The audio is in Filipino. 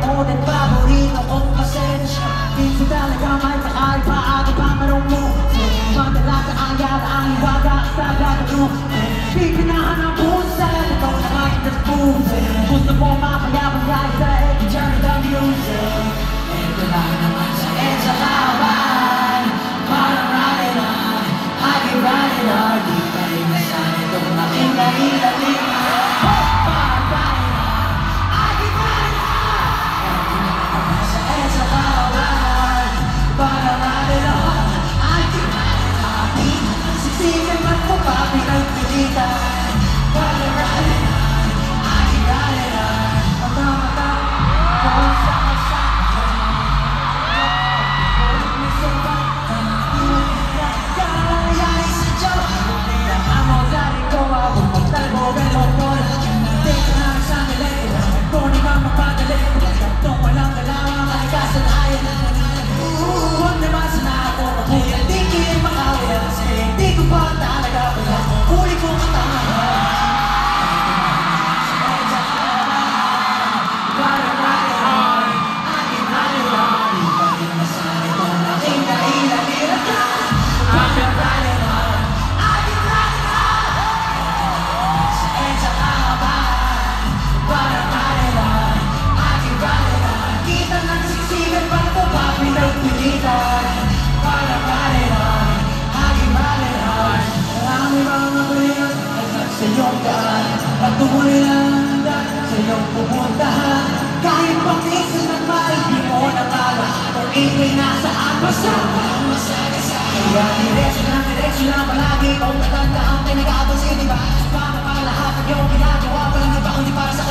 mo din paborito kong pasensya. Minsan talaga may kakaiba at ipamarong mo. Madalas ang yara ang iwaga sa gagawin mo. Pipinahan ang pusa, ikaw na nga inas-pusa. Gusto mo mapayabang guys sa journey the music. Ito lang naman sa EDSA kawan. Parang running on, I keep running on. Di pa rin nasan itong aking dahilan. Parang running on, I keep running on. Ito lang naman sa EDSA kawan. Parang running on, I keep running on. Di nagsisigan man ko pa pinagpilitan. Parang running on, I keep running on. Mata-mata, kung saan-saan. Patuloy lang sa iyong pupuntahan. Kahit pang minsan ng mahal, di mo na pala kung ikay nasaan basta kaya diretso lang palagi. Kung matanda ang pinag-aabansin, diba? Para lahat ng iyong ginagawa, walang iba kundi para sa